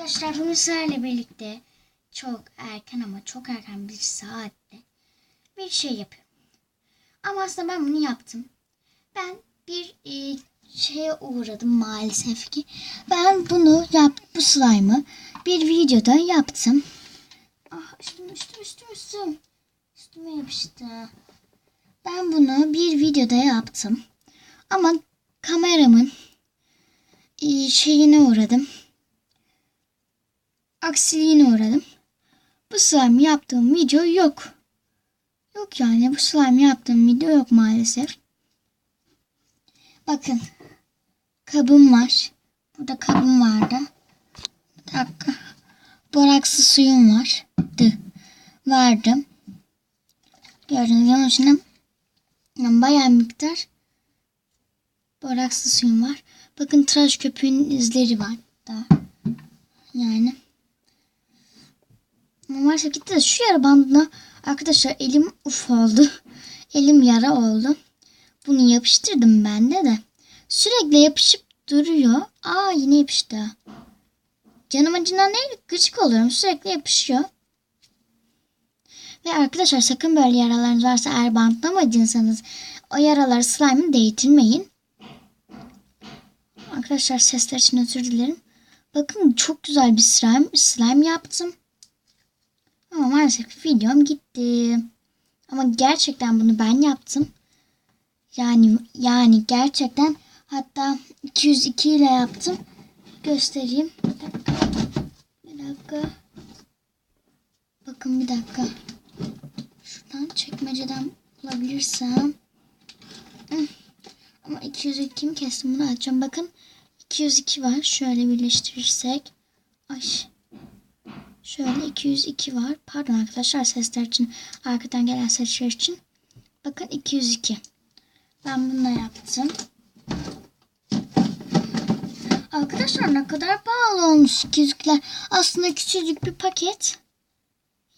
Arkadaşlar bugün sizlerle birlikte çok erken ama çok erken bir saatte bir şey yapıyorum. Ama aslında ben bunu yaptım. Ben bir şeye uğradım maalesef ki. Ben bunu bu slime'ı bir videoda yaptım. Ah üstüme yapıştı. Ben bunu bir videoda yaptım. Ama kameramın şeyine uğradım. Aksiliğine uğradım. Bu slime yaptığım video yok. Yok yani bu slime yaptığım video yok maalesef. Bakın. Kabım var. Burada kabım vardı. Bir dakika. Borakslı suyum vardı. Vardı. Gördüğünüz gibi onun içinde bayağı miktar borakslı suyum var. Bakın tıraş köpüğünün izleri var da. Yani. Maalesef gitti de şu yara bandına arkadaşlar elim uf oldu. Elim yara oldu. Bunu yapıştırdım ben de. Sürekli yapışıp duruyor. Aa yine yapıştı. Canım acından değil gıcık oluyorum. Sürekli yapışıyor. Ve arkadaşlar sakın böyle yaralarınız varsa eğer bantlamadıysanız o yaraları slime'ı değdirmeyin. Arkadaşlar sesler için özür dilerim. Bakın çok güzel bir slime yaptım. Ama maalesef videom gitti. Ama gerçekten bunu ben yaptım. Yani gerçekten hatta 202 ile yaptım. Göstereyim. Bir dakika. Bakın bir dakika. Şuradan çekmeceden bulabilirsem. Ama 202'mi kestim, bunu açacağım. Bakın 202 var. Şöyle birleştirirsek. Ay. Şöyle 202 var. Pardon arkadaşlar sesler için. Arkadan gelen sesler için. Bakın 202. Ben bununla yaptım. Arkadaşlar ne kadar pahalı olmuş 200'lükler. Aslında küçücük bir paket.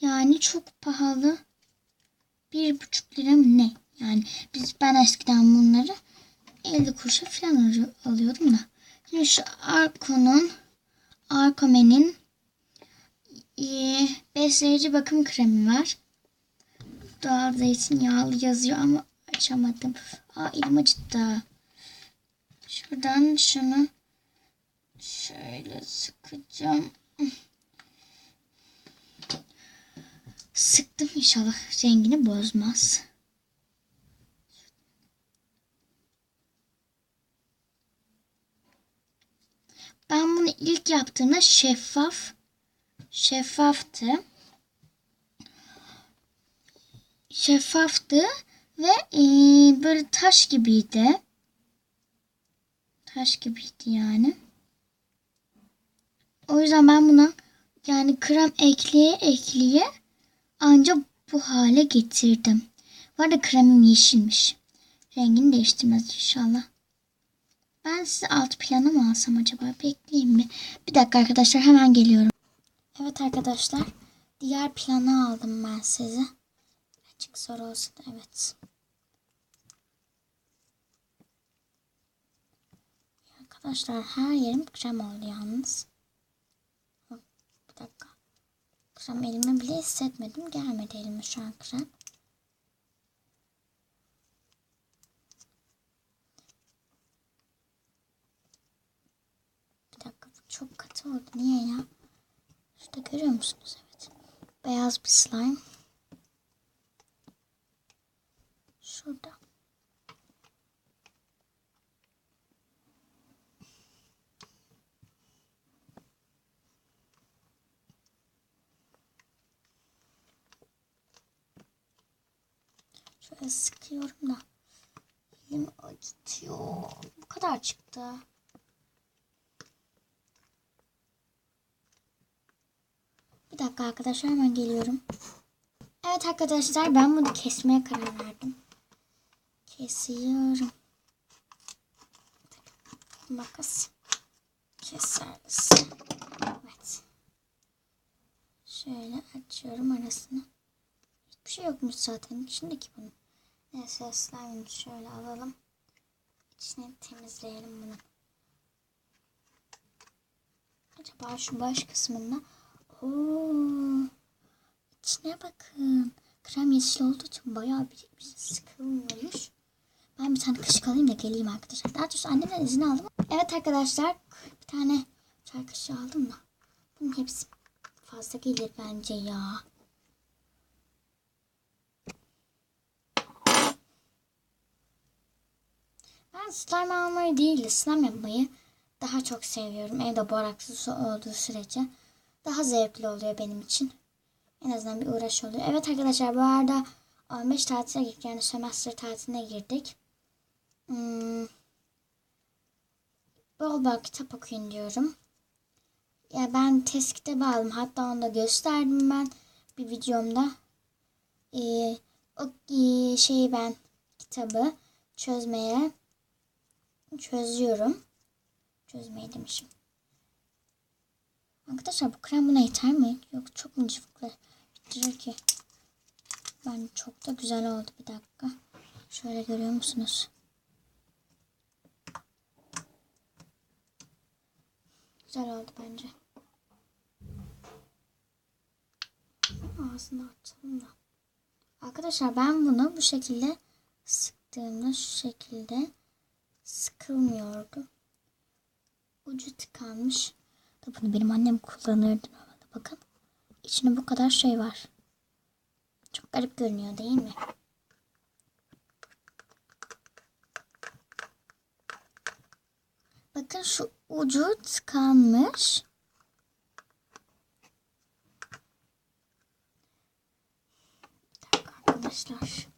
Yani çok pahalı. 1,5 lira mı ne? Yani ben eskiden bunları 50 kuruşa falan alıyordum da. Şimdi şu Arkomen'in besleyici bakım kremi var. Doğal zeytinyağlı yazıyor ama açamadım. Elim acıttı. Şuradan şunu şöyle sıkacağım. Sıktım, inşallah rengini bozmaz. Ben bunu ilk yaptığımda şeffaftı. Şeffaftı ve böyle taş gibiydi. Taş gibiydi yani. O yüzden ben buna yani krem ekleye ancak bu hale getirdim. Bu arada kremim yeşilmiş. Rengini değiştirmez inşallah. Ben size alt planı mı alsam acaba? Bekleyeyim mi? Bir dakika arkadaşlar, hemen geliyorum. Evet arkadaşlar. Diğer planı aldım ben size. Açık soru olsun da evet. Arkadaşlar her yerim krem oldu yalnız. Bir dakika. Krem elime bile hissetmedim. Gelmedi elime şu an krem. Bir dakika, bu çok katı oldu. Niye ya? Şurada görüyor musunuz? Evet. Beyaz bir slime. Şurada. Şöyle sıkıyorum da elim acıtıyor. Bu kadar çıktı. Bir dakika arkadaşlar, hemen geliyorum. Evet arkadaşlar, ben bunu kesmeye karar verdim. Kesiyorum. Makas. Keseriz. Evet. Şöyle açıyorum arasını. Hiçbir şey yokmuş zaten içindeki bunun. Neyse slime'ını şöyle alalım. İçini temizleyelim bunu. Acaba şu baş kısmında. Oo, içine bakın. Krem yeşil olduğu için bayağı birikmiş. Sıkılmıyormuş. Ben bir tane kaşık alayım da geleyim arkadaşlar. Daha doğrusu annemden izin aldım. Evet arkadaşlar. Bir tane çay kaşığı aldım da. Bunun hepsi fazla gelir bence ya. Ben slime almayı değil de slime yapmayı daha çok seviyorum. Evde boraksız olduğu sürece daha zevkli oluyor benim için. En azından bir uğraş oluyor. Evet arkadaşlar, bu arada 15 tatile girdik. Yani sömestr tatiline girdik. Bol bol kitap okuyun diyorum. Ya ben test kitabı aldım. Hatta onu da gösterdim ben bir videomda. O şeyi ben kitabı çözüyorum. Çözmeyi demişim. Arkadaşlar bu krem buna yeter mi? Yok, çok mu cıvıklı bitirir ki? Ben çok da güzel oldu. Bir dakika. Şöyle görüyor musunuz? Güzel oldu bence. Ağzını açalım da. Arkadaşlar ben bunu bu şekilde sıktığımda şu şekilde sıkılmıyordu. Ucu tıkanmış. Bunu benim annem kullanırdı. Bakın. İçinde bu kadar şey var. Çok garip görünüyor değil mi? Bakın şu ucu tıkanmış. Arkadaşlar.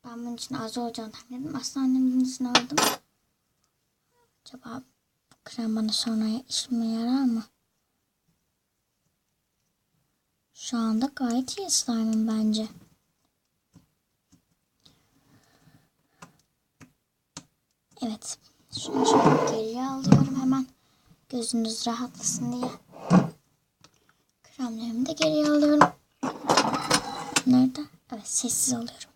Ben bunun için az olacağını tahmin ettim. Aslında annemin izin aldım. Acaba bu krem bana sonra işime yarar mı? Şu anda gayet iyi slime'ım bence. Evet. Şunu şöyle geriye alıyorum hemen. Gözünüz rahatlasın diye. Kremlerimi de geriye alıyorum. Nerede? Evet, sessiz alıyorum.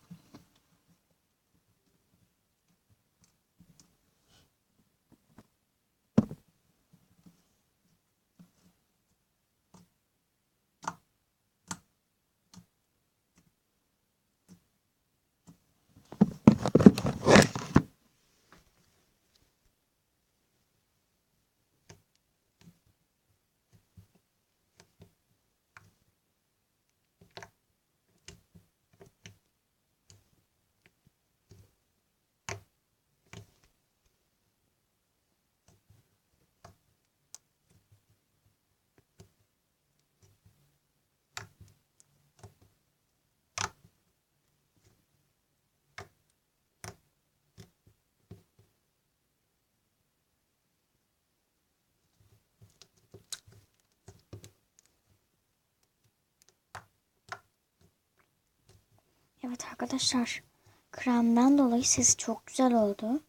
Evet arkadaşlar. Kremden dolayı sesi çok güzel oldu.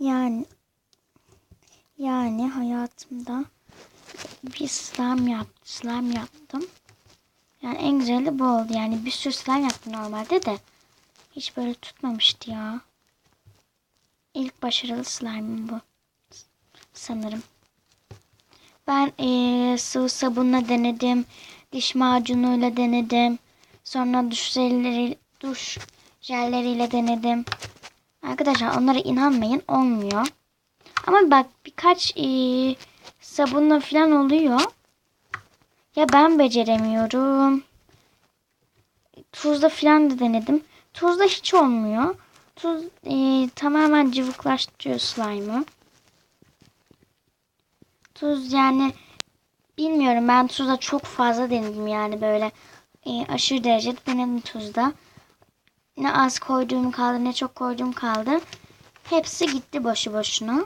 Yani hayatımda bir slime yaptım. Yani en güzeli bu oldu. Yani bir sürü slime yaptım normalde de. Hiç böyle tutmamıştı ya. İlk başarılı slime'ım bu. Sanırım. Ben sıvı sabunla denedim. Diş macunuyla denedim. Sonra duş jelleriyle denedim. Arkadaşlar onlara inanmayın, olmuyor. Ama bak birkaç sabunla falan oluyor. Ya ben beceremiyorum. Tuzla falan da denedim. Tuzla hiç olmuyor. Tuz tamamen cıvıklaştırıyor slime'ı. Tuz yani bilmiyorum, ben tuzda çok fazla denedim yani böyle aşırı derecede denedim tuzda. Ne az koyduğum kaldı ne çok koyduğum kaldı. Hepsi gitti boşu boşuna.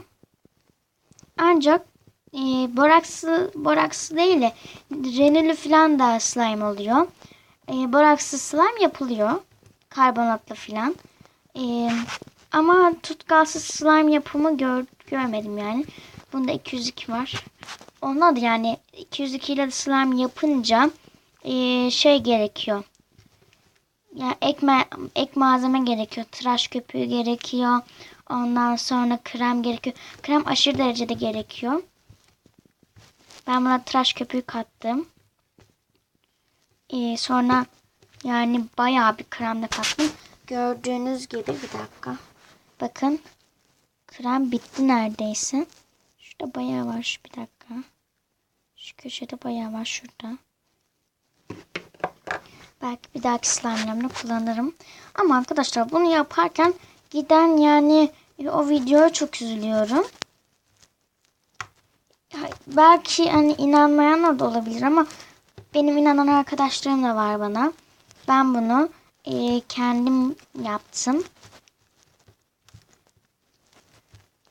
Ancak boraksı değil de renülü falan da slime oluyor. Borakslı slime yapılıyor. Karbonatla falan. Ama tutkalsız slime yapımı görmedim yani. Bunda 202 var. Onda da yani 202 ile slime yapınca şey gerekiyor. ya ek malzeme gerekiyor. Tıraş köpüğü gerekiyor. Ondan sonra krem gerekiyor. Krem aşırı derecede gerekiyor. Ben buna tıraş köpüğü kattım. Sonra yani bayağı bir krem de kattım. Gördüğünüz gibi bir dakika. Bakın. Krem bitti neredeyse. Şurada bayağı var. Bir dakika. Şu köşede bayağı var şurada. Belki bir dahaki slime'larımda kullanırım. Ama arkadaşlar bunu yaparken giden yani o videoya çok üzülüyorum. Belki hani inanmayanlar da olabilir ama benim inanan arkadaşlarım da var bana. Ben bunu kendim yaptım.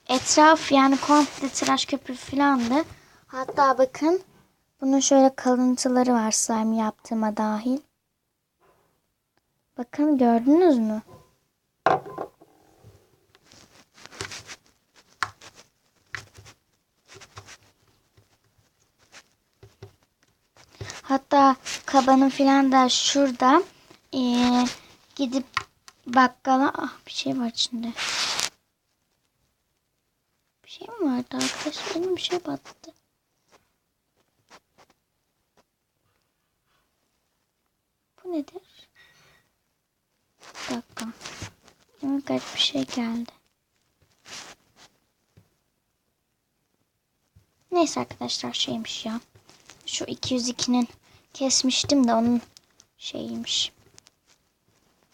Etraf yani komple tıraş köpüğü falandı. Hatta bakın bunun şöyle kalıntıları var slime yaptığıma dahil. Bakın gördünüz mü? Hatta kabanın filan da şurada gidip bakkala bir şey var içinde. Bir şey mi vardı arkadaşlar? Benim bir şey battı. Bu nedir? Bir dakika. Garip bir şey geldi. Neyse arkadaşlar şeymiş ya. Şu 202'nin kesmiştim de onun şeyiymiş.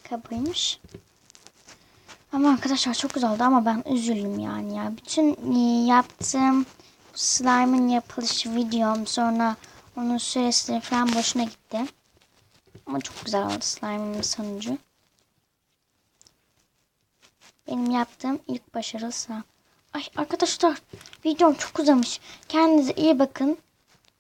Kabıymış. Ama arkadaşlar çok güzel oldu ama ben üzüldüm yani ya. Bütün yaptığım slime'ın yapılış videom sonra onun süresi falan boşuna gitti. Ama çok güzel oldu slime'ın sonucu. Benim yaptığım ilk başarılı slime. Ay arkadaşlar videom çok uzamış. Kendinize iyi bakın.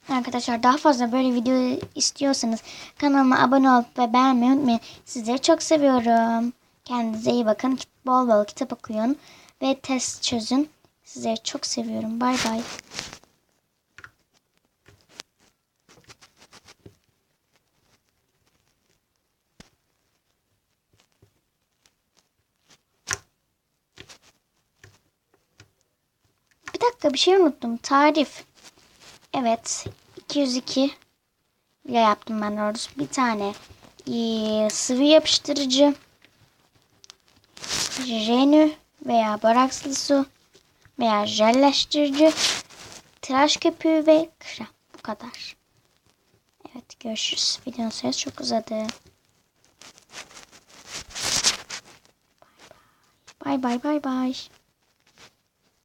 Arkadaşlar daha fazla böyle video istiyorsanız kanalıma abone olup ve beğenmeyi unutmayın. Sizleri çok seviyorum. Kendinize iyi bakın. Bol bol kitap okuyun ve test çözün. Sizleri çok seviyorum. Bay bay. Bir dakika bir şey unuttum. Tarif. Evet. 202 ile yaptım ben doğrusu. Bir tane sıvı yapıştırıcı, renü veya borakslı su veya jelleştirici, tıraş köpüğü ve krem. Bu kadar. Evet görüşürüz. Videonun süresi çok uzadı. Bay bay bay bay.